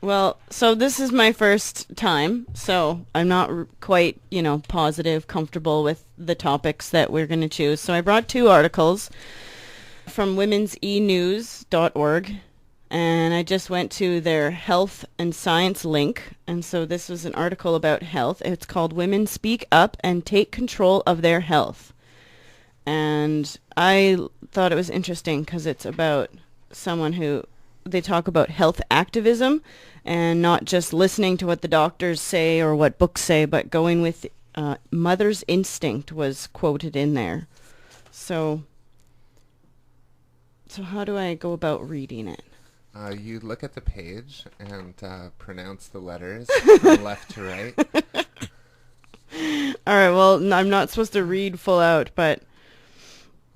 Well, so this is my first time, so I'm not quite, positive, comfortable with the topics that we're going to choose. So I brought two articles from women'senews.org, and I just went to their health and science link. And so this was an article about health. It's called Women Speak Up and Take Control of Their Health. And I thought it was interesting because it's about someone who they talk about health activism and not just listening to what the doctors say or what books say, but going with mother's instinct was quoted in there. So, so how do I go about reading it? You look at the page and pronounce the letters from left to right. All right, well, I'm not supposed to read full out, but...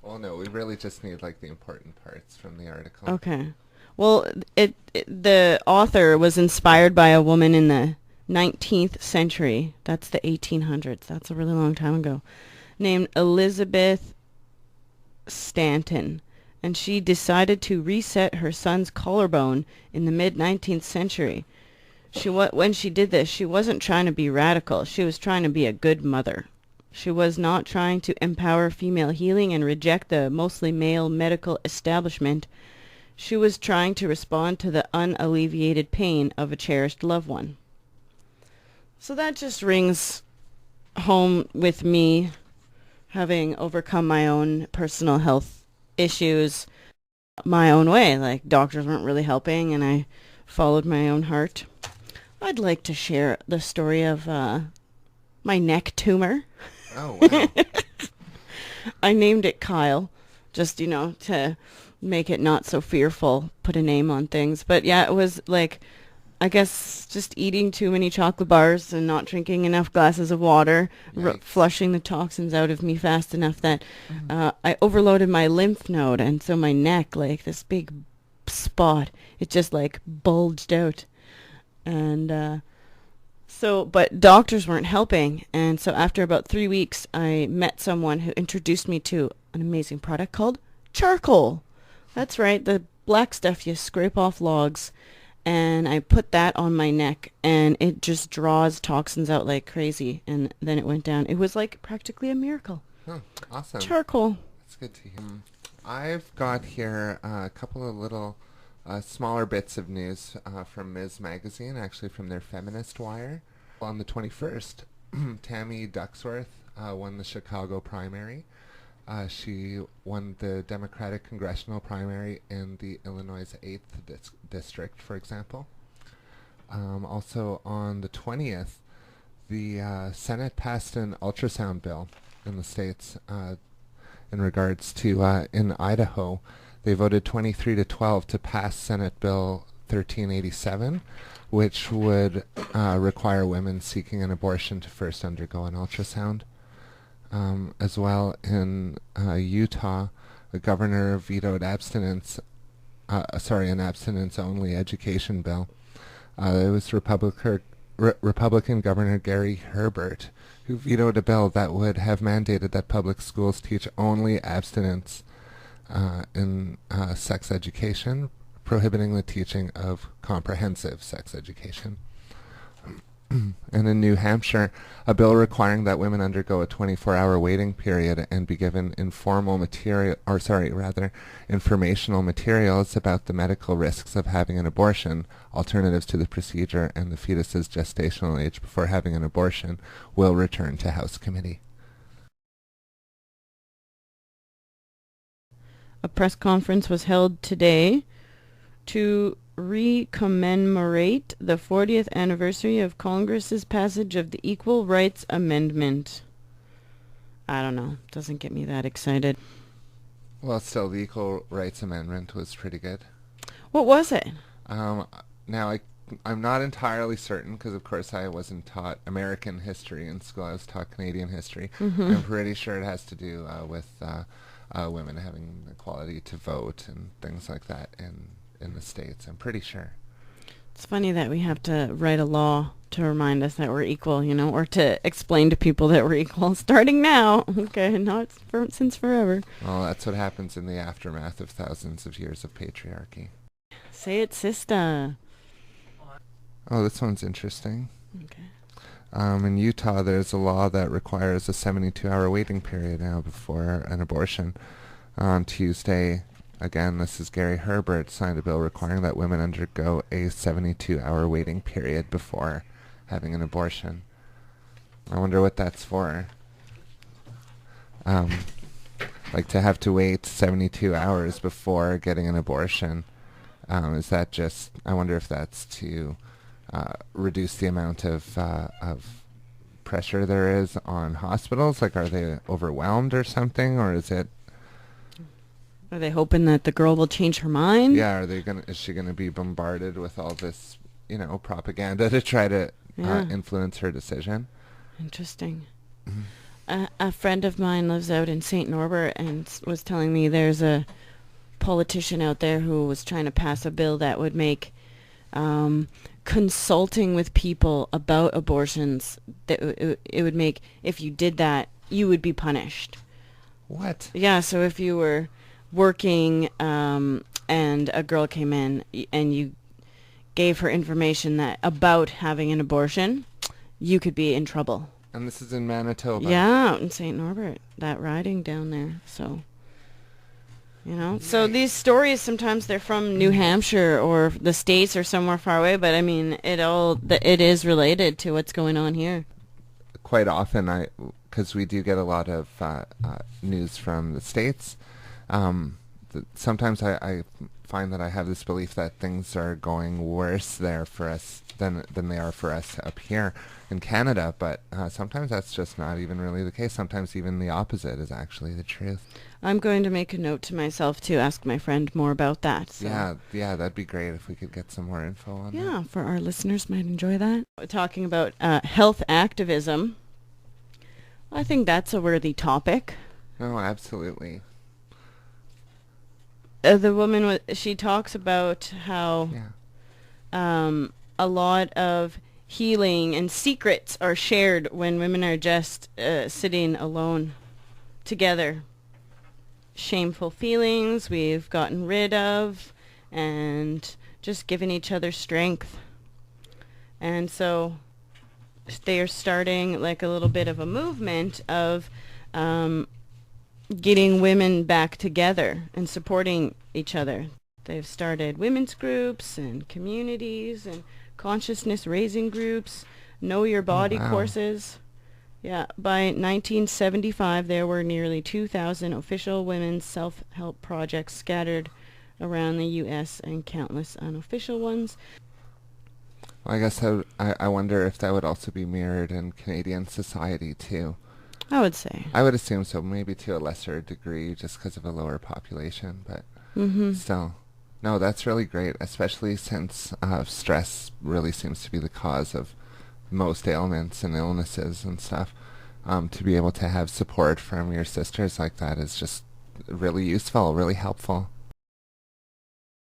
Well, no, we really just need like the important parts from the article. Okay. Well, the author was inspired by a woman in the 19th century. That's the 1800s. That's a really long time ago. Named Elizabeth Stanton. And she decided to reset her son's collarbone in the mid-19th century. When she did this, she wasn't trying to be radical. She was trying to be a good mother. She was not trying to empower female healing and reject the mostly male medical establishment. She was trying to respond to the unalleviated pain of a cherished loved one. So that just rings home with me, having overcome my own personal health issues my own way. Like, doctors weren't really helping, and I followed my own heart. I'd like to share the story of my neck tumor. Oh, wow. I named it Kyle, just, to make it not so fearful, put a name on things. But yeah, it was like, I guess, just eating too many chocolate bars and not drinking enough glasses of water, flushing the toxins out of me fast enough that I overloaded my lymph node. And so my neck, like this big spot, it just like bulged out. And but doctors weren't helping. And so after about 3 weeks, I met someone who introduced me to an amazing product called charcoal. That's right, the black stuff you scrape off logs. And I put that on my neck, and it just draws toxins out like crazy. And then it went down. It was like practically a miracle. Oh, awesome. Charcoal. That's good to hear. I've got here a couple of little smaller bits of news from Ms. Magazine, actually from their feminist wire. On the 21st, Tammy Ducksworth won the Chicago primary. She won the Democratic congressional primary in the Illinois 8th district, for example. Also on the 20th, the Senate passed an ultrasound bill in the states in regards to, in Idaho, they voted 23-12 to pass Senate Bill 1387, which would require women seeking an abortion to first undergo an ultrasound. As well, in Utah, the governor vetoed an abstinence-only education bill. It was Republican Governor Gary Herbert who vetoed a bill that would have mandated that public schools teach only abstinence in sex education, prohibiting the teaching of comprehensive sex education. And in New Hampshire, a bill requiring that women undergo a 24-hour waiting period and be given informational materials about the medical risks of having an abortion, alternatives to the procedure, and the fetus's gestational age before having an abortion, will return to House Committee. A press conference was held today to recommemorate the 40th anniversary of Congress's passage of the Equal Rights Amendment. I don't know. Doesn't get me that excited. Well, still, the Equal Rights Amendment was pretty good. What was it? Now, I'm not entirely certain because, of course, I wasn't taught American history in school. I was taught Canadian history. Mm-hmm. I'm pretty sure it has to do with women having the equality to vote and things like that in the States. I'm pretty sure. It's funny that we have to write a law to remind us that we're equal, or to explain to people that we're equal starting now. Okay, not since forever. Well, that's what happens in the aftermath of thousands of years of patriarchy. Say It Sista. Oh, this one's interesting. Okay. In Utah, there's a law that requires a 72-hour waiting period now before an abortion. On Tuesday, again, this is Gary Herbert, signed a bill requiring that women undergo a 72-hour waiting period before having an abortion. I wonder what that's for. Like to have to wait 72 hours before getting an abortion. Is that just, I wonder if that's to reduce the amount of pressure there is on hospitals? Like, are they overwhelmed or something, or is it? Are they hoping that the girl will change her mind? Yeah, is she gonna be bombarded with all this, propaganda to try to influence her decision? Interesting. A friend of mine lives out in St. Norbert and was telling me there's a politician out there who was trying to pass a bill that would make consulting with people about abortions, that it would make, if you did that, you would be punished. What? Yeah, so if you were working and a girl came in and you gave her information about having an abortion, you could be in trouble. And this is in Manitoba. Yeah, out in St. Norbert, that riding down there. So, so these stories, sometimes they're from New Hampshire or the States or somewhere far away, but I mean, it is related to what's going on here. Quite often, because we do get a lot of news from the States, sometimes I find that I have this belief that things are going worse there for us than they are for us up here in Canada, but sometimes that's just not even really the case. Sometimes even the opposite is actually the truth. I'm going to make a note to myself to ask my friend more about that. So. Yeah, that'd be great if we could get some more info on that. Yeah, for our listeners might enjoy that. Talking about health activism, I think that's a worthy topic. No, absolutely. The woman, she talks about how a lot of healing and secrets are shared when women are just sitting alone together. Shameful feelings we've gotten rid of and just giving each other strength. And so they are starting like a little bit of a movement of getting women back together and supporting each other. They've started women's groups and communities and consciousness raising groups, know your body courses. Yeah, by 1975 there were nearly 2,000 official women's self-help projects scattered around the U.S. and countless unofficial ones. Well, I guess I wonder if that would also be mirrored in Canadian society too. I would say. I would assume so, maybe to a lesser degree just because of a lower population, but still. No, that's really great, especially since stress really seems to be the cause of most ailments and illnesses and stuff. To be able to have support from your sisters like that is just really useful, really helpful.